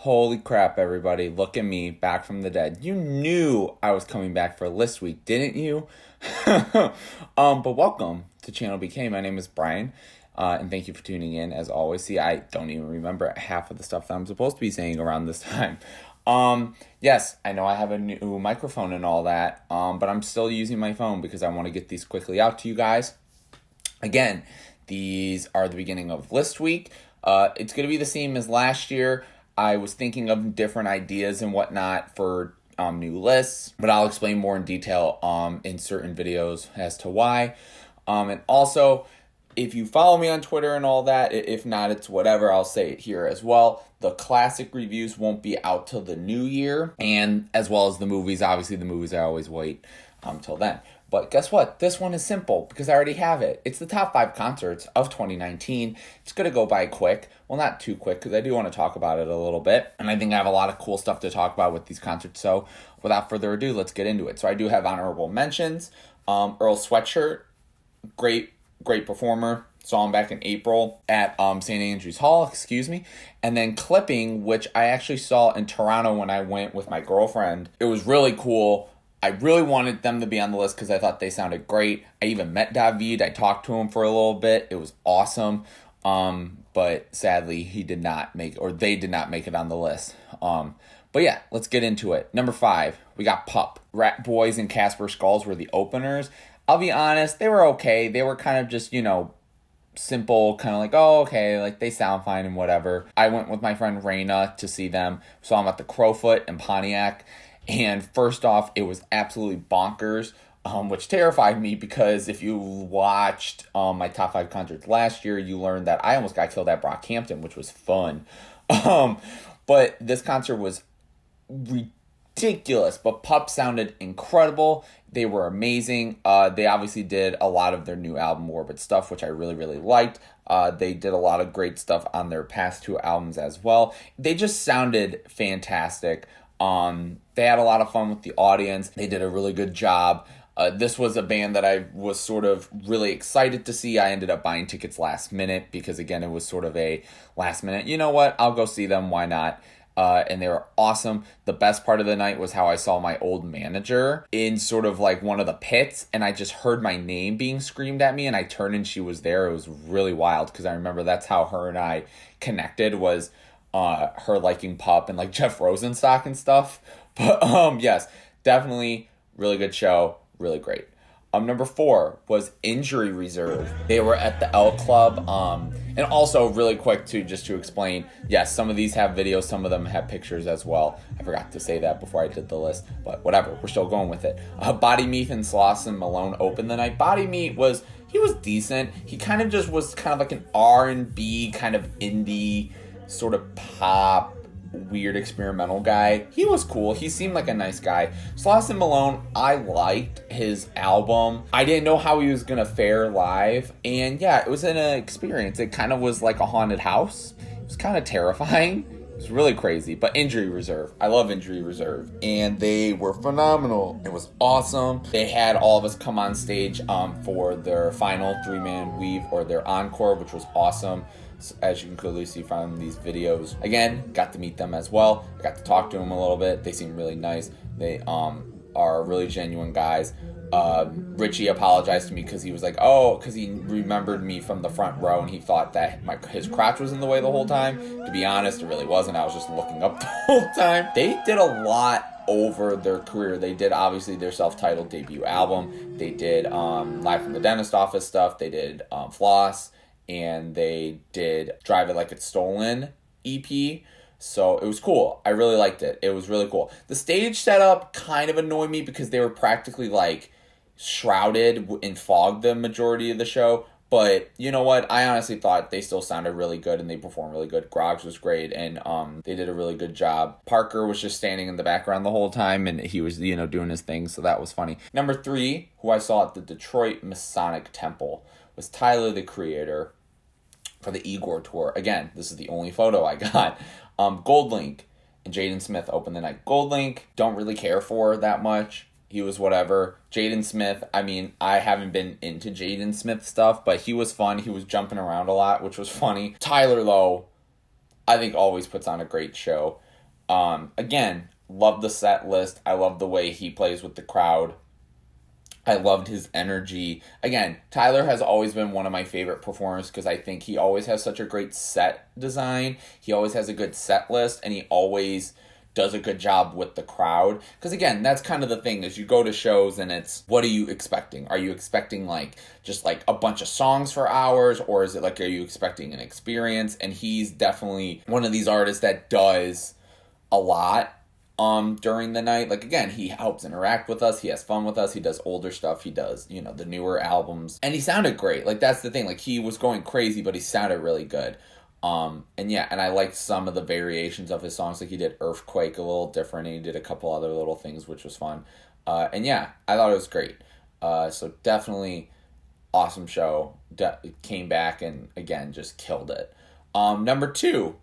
Holy crap, everybody. Look at me, back from the dead. You knew I was coming back for list week, didn't you? But welcome to ChannelBK. My name is Brian, and thank you for tuning in, as always. See, I don't even remember half of the stuff that I'm supposed to be saying around this time. Yes, I know I have a new microphone and all that, but I'm still using my phone because I want to get these quickly out to you guys. Again, these are the beginning of list week. It's going to be the same as last year. I was thinking of different ideas and whatnot for new lists, but I'll explain more in detail in certain videos as to why. And also, if you follow me on Twitter and all that, if not, it's whatever, I'll say it here as well. The classic reviews won't be out till the new year, and as well as the movies. Obviously, the movies I always wait till then. But guess what? This one is simple because I already have it. It's the top 5 concerts of 2019. It's going to go by quick. Well, not too quick because I do want to talk about it a little bit. And I think I have a lot of cool stuff to talk about with these concerts. So without further ado, let's get into it. So I do have honorable mentions. Earl Sweatshirt, great performer. Saw him back in April at St. Andrews Hall, And then Clipping, which I actually saw in Toronto when I went with my girlfriend. It was really cool. I really wanted them to be on the list because I thought they sounded great. I even met David. I talked to him for a little bit. It was awesome. But sadly, they did not make it on the list. But yeah, let's get into it. Number 5, we got Pup. Rat Boys and Casper Skulls were the openers. I'll be honest, they were okay. They were kind of just, simple, kind of like, oh, okay, like they sound fine and whatever. I went with my friend Raina to see them. Saw them at the Crowfoot in Pontiac. And first off, it was absolutely bonkers, which terrified me because if you watched my top 5 concerts last year, you learned that I almost got killed at Brockhampton, which was fun. But this concert was ridiculous, but Pup sounded incredible. They were amazing. They obviously did a lot of their new album Orbit stuff, which I really, really liked. They did a lot of great stuff on their past 2 albums as well. They just sounded fantastic. They had a lot of fun with the audience. They did a really good job. This was a band that I was sort of really excited to see. I ended up buying tickets last minute because, again, it was sort of a last minute, you know what, I'll go see them, why not? And they were awesome. The best part of the night was how I saw my old manager in sort of like one of the pits, and I just heard my name being screamed at me, and I turned and she was there. It was really wild because I remember that's how her and I connected, was her liking Pup and like Jeff Rosenstock and stuff. But yes, definitely really good show, really great. Number 4 was Injury Reserve. They were at the L Club. And also really quick too, just to explain, yes, some of these have videos, some of them have pictures as well. I forgot to say that before I did the list, but whatever, we're still going with it. Body Meat and Slauson Malone opened the night. Body Meat was decent. He kind of just was kind of like an R&B kind of indie sort of pop, weird experimental guy. He was cool. He seemed like a nice guy. Slauson Malone, I liked his album. I didn't know how he was gonna fare live, and yeah, it was an experience. It kind of was like a haunted house. It was kind of terrifying. It was really crazy. But Injury Reserve, I love Injury Reserve, and they were phenomenal. It was awesome. They had all of us come on stage for their final 3-man weave, or their encore, which was awesome. As you can clearly see from these videos. Again, got to meet them as well. I got to talk to them a little bit. They seem really nice. They are really genuine guys. Richie apologized to me because he was like, because he remembered me from the front row and he thought that his crotch was in the way the whole time. To be honest, it really wasn't. I was just looking up the whole time. They did a lot over their career. They did obviously their self-titled debut album. They did Live from the Dentist Office stuff. They did Floss. And they did Drive It Like It's Stolen EP. So it was cool. I really liked it. It was really cool. The stage setup kind of annoyed me because they were practically like shrouded in fog the majority of the show. But you know what? I honestly thought they still sounded really good and they performed really good. Groggs was great and they did a really good job. Parker was just standing in the background the whole time and he was, doing his thing. So that was funny. Number 3, who I saw at the Detroit Masonic Temple, was Tyler, the Creator, for the Igor tour. Again, this is the only photo I got. Goldlink and Jaden Smith opened the night. Goldlink, don't really care for that much. He was whatever. Jaden Smith, I mean, I haven't been into Jaden Smith stuff, but he was fun. He was jumping around a lot, which was funny. Tyler, though, I think always puts on a great show. Again, love the set list. I love the way he plays with the crowd. I loved his energy. Again, Tyler has always been one of my favorite performers because I think he always has such a great set design. He always has a good set list, and he always does a good job with the crowd. Because again, that's kind of the thing, is you go to shows and it's, what are you expecting? Are you expecting like just like a bunch of songs for hours, or is it like, are you expecting an experience? And he's definitely one of these artists that does a lot during the night. Like, again, he helps interact with us, he has fun with us, he does older stuff, he does, you know, the newer albums, and he sounded great. Like, that's the thing, like, he was going crazy, but he sounded really good. And yeah, and I liked some of the variations of his songs. Like, he did Earthquake a little different, and he did a couple other little things, which was fun. And yeah, I thought it was great. So definitely awesome show. Came back and again just killed it. Number 2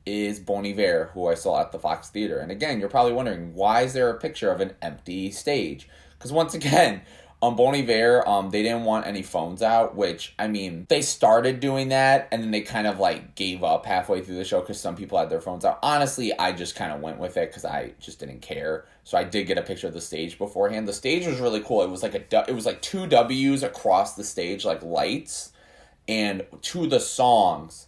is Bon Iver, who I saw at the Fox Theater. And again, you're probably wondering, why is there a picture of an empty stage? Because once again, Bon Iver, they didn't want any phones out, which, I mean, they started doing that, and then they kind of, like, gave up halfway through the show because some people had their phones out. Honestly, I just kind of went with it because I just didn't care. So I did get a picture of the stage beforehand. The stage was really cool. It was like 2 W's across the stage, like lights, and to the songs,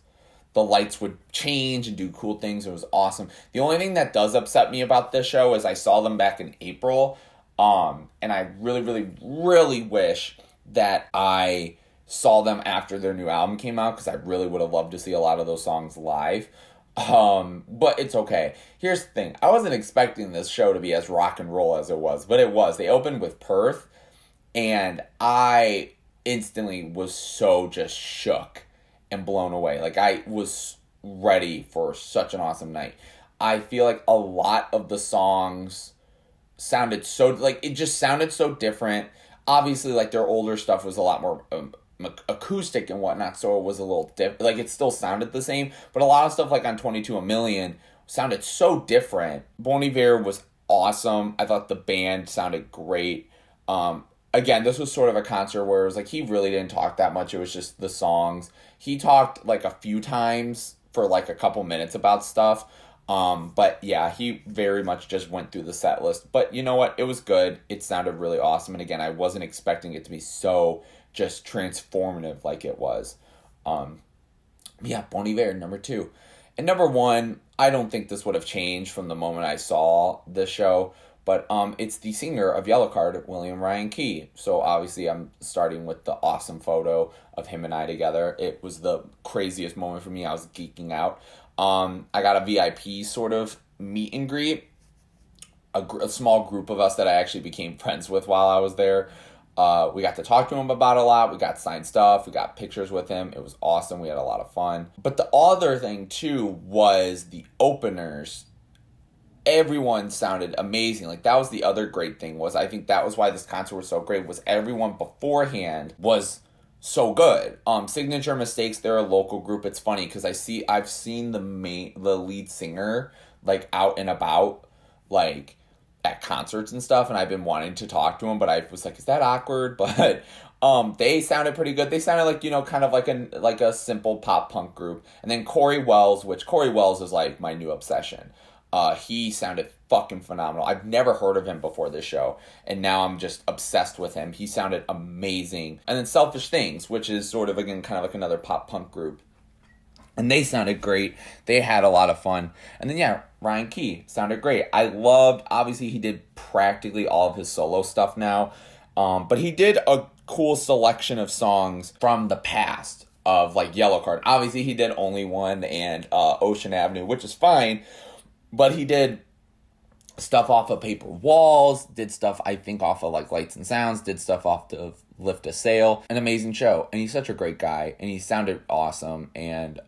the lights would change and do cool things. It was awesome. The only thing that does upset me about this show is I saw them back in April, and I really, really, really wish that I saw them after their new album came out, because I really would have loved to see a lot of those songs live. But it's okay. Here's the thing. I wasn't expecting this show to be as rock and roll as it was, but it was. They opened with Perth, and I instantly was so just shook and blown away. Like, I was ready for such an awesome night. I feel like a lot of the songs sounded so, like, it just sounded so different. Obviously, like, their older stuff was a lot more acoustic and whatnot, so it was a little like, it still sounded the same, but a lot of stuff, like on 22 A Million, sounded so different. Bon Iver was awesome. I thought the band sounded great. Again, this was sort of a concert where it was like, he really didn't talk that much. It was just the songs. He talked like a few times for like a couple minutes about stuff. But yeah, he very much just went through the set list. But you know what? It was good. It sounded really awesome. And again, I wasn't expecting it to be so just transformative like it was. Yeah, Bon Iver, number 2. And number 1, I don't think this would have changed from the moment I saw the show, but it's the singer of Yellowcard, William Ryan Key. So obviously I'm starting with the awesome photo of him and I together. It was the craziest moment for me. I was geeking out. I got a VIP sort of meet and greet. A small group of us that I actually became friends with while I was there. We got to talk to him about a lot. We got signed stuff. We got pictures with him. It was awesome. We had a lot of fun. But the other thing, too, was the openers. Everyone sounded amazing. Like, that was the other great thing, was I think that was why this concert was so great, was everyone beforehand was so good. Signature Mistakes, they're a local group. It's funny because I've seen the lead singer like out and about, like at concerts and stuff, and I've been wanting to talk to him, but I was like, is that awkward? But they sounded pretty good. They sounded like, you know, kind of like a simple pop punk group. And then Corey Wells, which Corey Wells is like my new obsession. He sounded fucking phenomenal. I've never heard of him before this show, and now I'm just obsessed with him. He sounded amazing. And then Selfish Things, which is sort of, again, kind of like another pop punk group. And they sounded great. They had a lot of fun. And then, yeah, Ryan Key sounded great. I loved, obviously, he did practically all of his solo stuff now. But he did a cool selection of songs from the past of, like, Yellowcard. Obviously, he did Only One and Ocean Avenue, which is fine. But he did stuff off of Paper Walls, did stuff, I think, off of, like, Lights and Sounds, did stuff off of Lift a Sail. An amazing show. And he's such a great guy. And he sounded awesome. And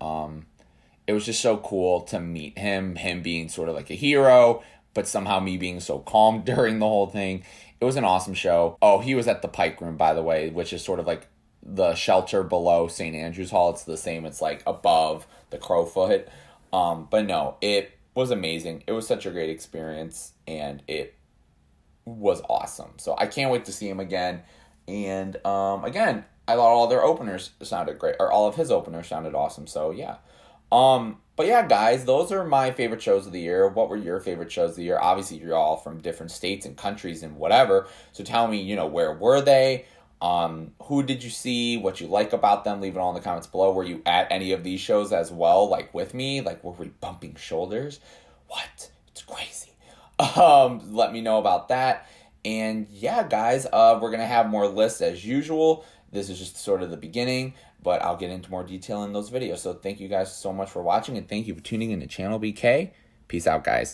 it was just so cool to meet him being sort of like a hero, but somehow me being so calm during the whole thing. It was an awesome show. Oh, he was at the Pike Room, by the way, which is sort of like the shelter below St. Andrew's Hall. It's the same. It's like above the Crowfoot. But no, it was amazing. It was such a great experience, and it was awesome. So I can't wait to see him again. And again, I thought all their openers sounded great, or all of his openers sounded awesome. So yeah. But yeah, guys, those are my favorite shows of the year. What were your favorite shows of the year? Obviously, you're all from different states and countries and whatever. So tell me, where were they? Who did you see? What you like about them? Leave it all in the comments below. Were you at any of these shows as well, like with me? Like, were we bumping shoulders? What? It's crazy. Let me know about that. And yeah, guys, we're gonna have more lists as usual. This is just sort of the beginning, but I'll get into more detail in those videos. So thank you guys so much for watching, and thank you for tuning in to Channel BK. Peace out, guys.